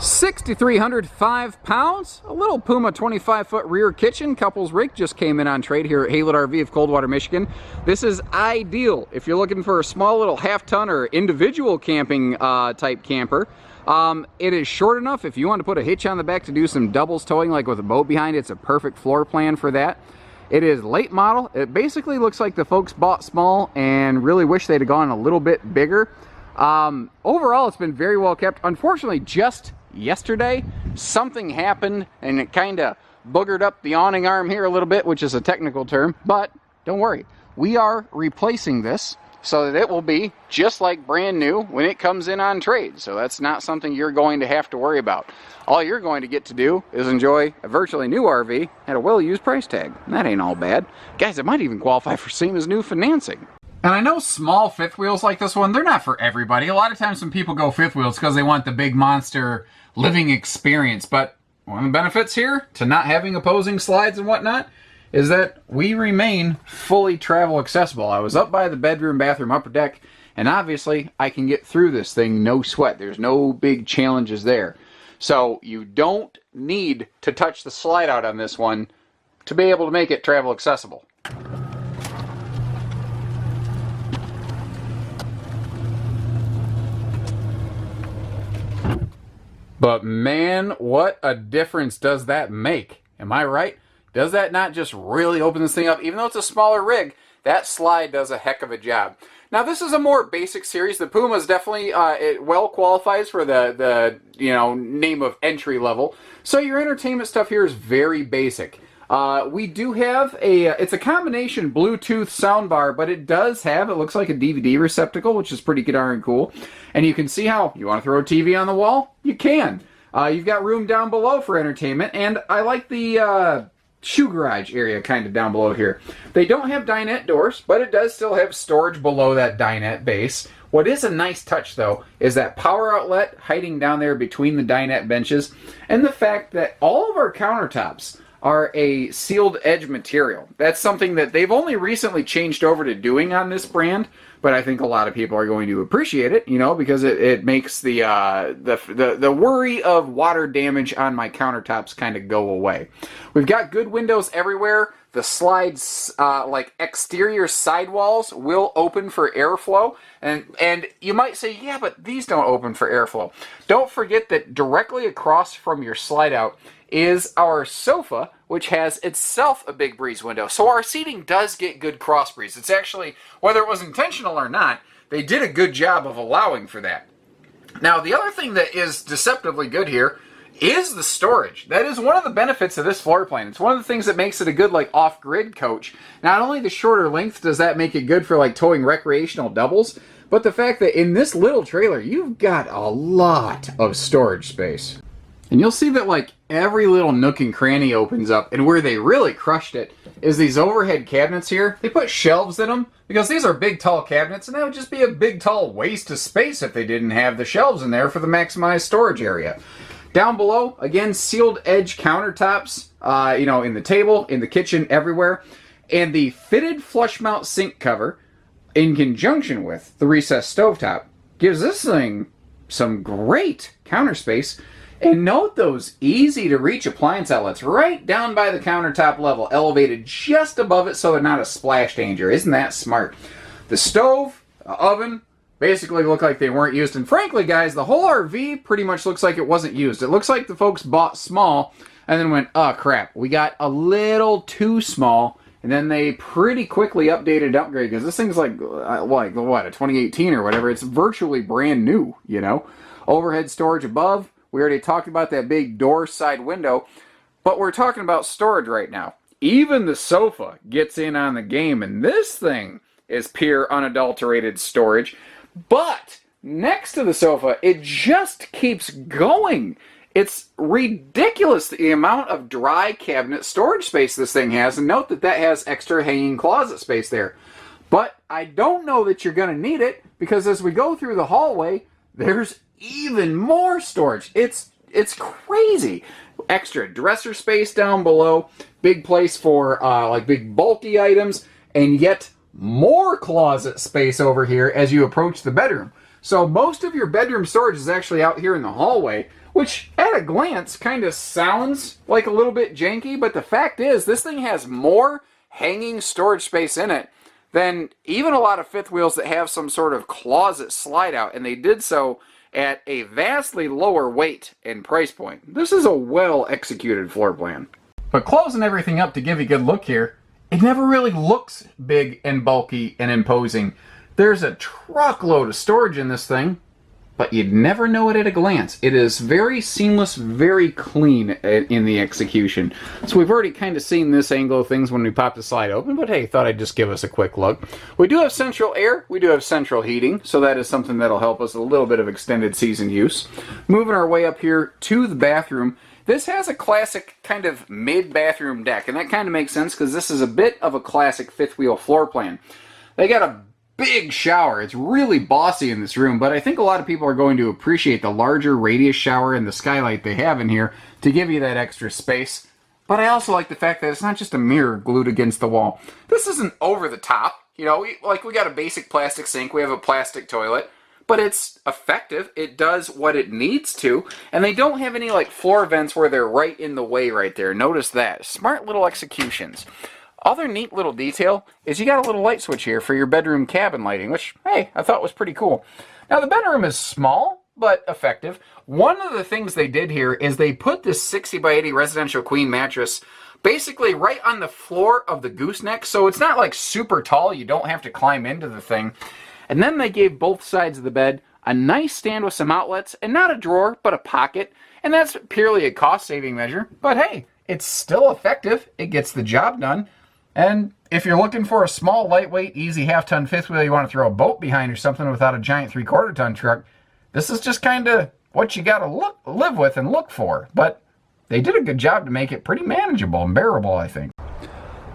6,305 pounds, a little Puma 25-foot rear kitchen couples rig just came in on trade here at Haylet RV of Coldwater, Michigan. This is ideal if you're looking for a small little half-ton or individual camping type camper. It is short enough if you want to put a hitch on the back to do some doubles towing like with a boat behind. It's a perfect floor plan for that. It is late model. It basically looks like the folks bought small and really wish they'd have gone a little bit bigger. Overall, it's been very well kept. Unfortunately, just yesterday something happened and it kind of boogered up the awning arm here a little bit, which is a technical term, but don't worry, we are replacing this so that it will be just like brand new when it comes in on trade. So that's not something you're going to have to worry about. All you're going to get to do is enjoy a virtually new RV at a well-used price tag, and that ain't all bad. Guys, it might even qualify for SEMA's new financing. And I know small fifth wheels like this one, they're not for everybody. A lot of times when people go fifth wheels because they want the big monster living experience. But one of the benefits here to not having opposing slides and whatnot is that we remain fully travel accessible. I was up by the bedroom, bathroom, upper deck, and obviously I can get through this thing no sweat. There's no big challenges there. So you don't need to touch the slide out on this one to be able to make it travel accessible. But man, what a difference does that make? Am I right? Does that not just really open this thing up? Even though it's a smaller rig, that slide does a heck of a job. Now this is a more basic series. The Puma is definitely, it well qualifies for the name of entry level. So your entertainment stuff here is very basic. We do have it's a combination Bluetooth soundbar, but it does have, it looks like a DVD receptacle, which is pretty darn cool. And you can see how, you want to throw a TV on the wall? You can. You've got room down below for entertainment, and I like the shoe garage area kind of down below here. They don't have dinette doors, but it does still have storage below that dinette base. What is a nice touch, though, is that power outlet hiding down there between the dinette benches, and the fact that all of our countertops are a sealed edge material. That's something that they've only recently changed over to doing on this brand, but I think a lot of people are going to appreciate it, because it makes the worry of water damage on my countertops kind of go away. We've got good windows everywhere. The slides, like exterior sidewalls, will open for airflow. And you might say, yeah, but these don't open for airflow. Don't forget that directly across from your slide out is our sofa, which has itself a big breeze window. So our seating does get good cross breeze. It's actually, whether it was intentional or not, they did a good job of allowing for that. Now, the other thing that is deceptively good here is the storage. That is one of the benefits of this floor plan. It's one of the things that makes it a good off-grid coach. Not only the shorter length does that make it good for towing recreational doubles, but the fact that in this little trailer, you've got a lot of storage space. And you'll see that every little nook and cranny opens up, and where they really crushed it is these overhead cabinets here. They put shelves in them because these are big tall cabinets, and that would just be a big tall waste of space if they didn't have the shelves in there for the maximized storage area. Down below, again, sealed edge countertops, in the table, in the kitchen, everywhere. And the fitted flush mount sink cover, in conjunction with the recessed stovetop, gives this thing some great counter space. And note those easy-to-reach appliance outlets right down by the countertop level, elevated just above it so they're not a splash danger. Isn't that smart? The stove, the oven, basically look like they weren't used. And frankly, guys, the whole RV pretty much looks like it wasn't used. It looks like the folks bought small and then went, oh, crap, we got a little too small. And then they pretty quickly updated and upgraded, because this thing's like what, a 2018 or whatever. It's virtually brand new, Overhead storage above. We already talked about that big door side window, but we're talking about storage right now. Even the sofa gets in on the game, and this thing is pure unadulterated storage. But next to the sofa, it just keeps going. It's ridiculous the amount of dry cabinet storage space this thing has, and note that has extra hanging closet space there. But I don't know that you're going to need it, because as we go through the hallway, there's even more storage. It's crazy. Extra dresser space down below, big place for big bulky items, and yet more closet space over here as you approach the bedroom. So most of your bedroom storage is actually out here in the hallway, which at a glance kind of sounds like a little bit janky, but the fact is this thing has more hanging storage space in it than even a lot of fifth wheels that have some sort of closet slide out, and they did so at a vastly lower weight and price point. This is a well executed floor plan. But closing everything up to give you a good look here, it never really looks big and bulky and imposing. There's a truckload of storage in this thing, but you'd never know it at a glance. It is very seamless, very clean in the execution. So we've already kind of seen this angle of things when we popped the slide open, but hey, thought I'd just give us a quick look. We do have central air, we do have central heating, so that is something that'll help us a little bit of extended season use. Moving our way up here to the bathroom, this has a classic kind of mid-bathroom deck, and that kind of makes sense because this is a bit of a classic fifth wheel floor plan. They got a big shower. It's really bossy in this room, but I think a lot of people are going to appreciate the larger radius shower and the skylight they have in here to give you that extra space. But I also like the fact that it's not just a mirror glued against the wall. This isn't over the top. You know, we got a basic plastic sink, we have a plastic toilet, but it's effective. It does what it needs to, and they don't have any like floor vents where they're right in the way right there. Notice that. Smart little executions. Other neat little detail is you got a little light switch here for your bedroom cabin lighting, which, hey, I thought was pretty cool. Now, the bedroom is small, but effective. One of the things they did here is they put this 60 by 80 residential queen mattress basically right on the floor of the gooseneck, so it's not like super tall. You don't have to climb into the thing. And then they gave both sides of the bed a nice stand with some outlets, and not a drawer, but a pocket. And that's purely a cost-saving measure. But hey, it's still effective. It gets the job done. And if you're looking for a small, lightweight, easy half-ton fifth wheel you want to throw a boat behind or something without a giant 3/4 ton truck, this is just kind of what you got to live with and look for. But they did a good job to make it pretty manageable and bearable, I think.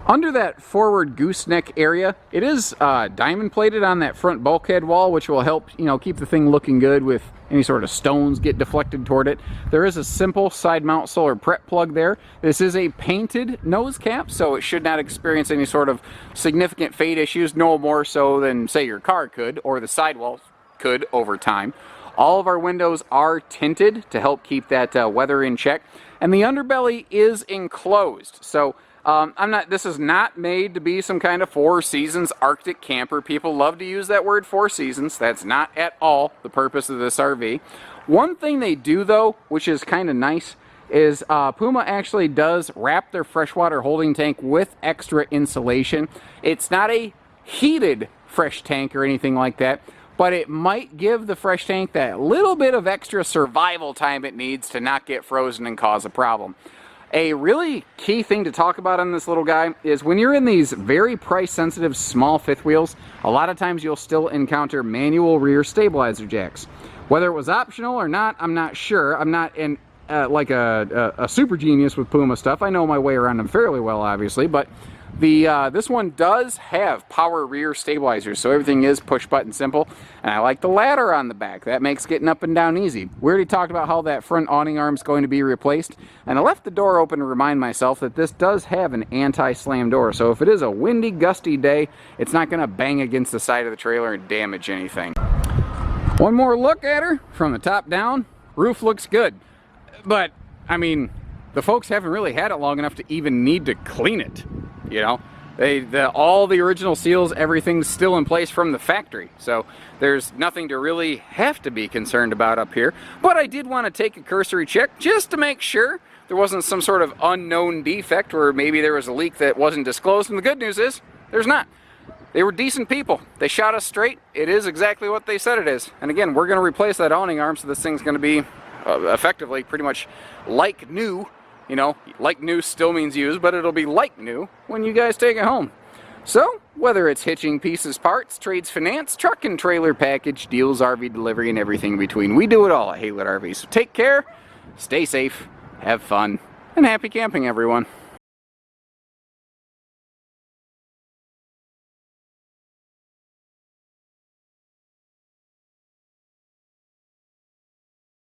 Under that forward gooseneck area, it is diamond plated on that front bulkhead wall, which will help, you know, keep the thing looking good with any sort of stones get deflected toward it. There is a simple side mount solar prep plug there. This is a painted nose cap, so it should not experience any sort of significant fade issues, no more so than, say, your car could or the sidewall could over time. All of our windows are tinted to help keep that weather in check, and the underbelly is enclosed. So this is not made to be some kind of Four Seasons Arctic camper. People love to use that word Four Seasons. That's not at all the purpose of this RV. One thing they do though, which is kind of nice, is Puma actually does wrap their freshwater holding tank with extra insulation. It's not a heated fresh tank or anything like that, but it might give the fresh tank that little bit of extra survival time it needs to not get frozen and cause a problem. A really key thing to talk about on this little guy is when you're in these very price-sensitive small fifth wheels, a lot of times you'll still encounter manual rear stabilizer jacks. Whether it was optional or not, I'm not sure. I'm not in like a super genius with Puma stuff. I know my way around them fairly well, obviously, but this one does have power rear stabilizers, so everything is push-button simple. And I like the ladder on the back. That makes getting up and down easy. We already talked about how that front awning arm is going to be replaced, and I left the door open to remind myself that this does have an anti-slam door, so if it is a windy, gusty day, it's not going to bang against the side of the trailer and damage anything. One more look at her from the top down. Roof looks good, but I mean, the folks haven't really had it long enough to even need to clean it. You know, all the original seals, everything's still in place from the factory. So there's nothing to really have to be concerned about up here. But I did want to take a cursory check just to make sure there wasn't some sort of unknown defect where maybe there was a leak that wasn't disclosed. And the good news is, there's not. They were decent people. They shot us straight. It is exactly what they said it is. And again, we're going to replace that awning arm, so this thing's going to be effectively pretty much like new. You know, like new still means used, but it'll be like new when you guys take it home. So, whether it's hitching pieces, parts, trades, finance, truck and trailer package, deals, RV delivery, and everything in between, we do it all at Haylett RV. So take care, stay safe, have fun, and happy camping, everyone.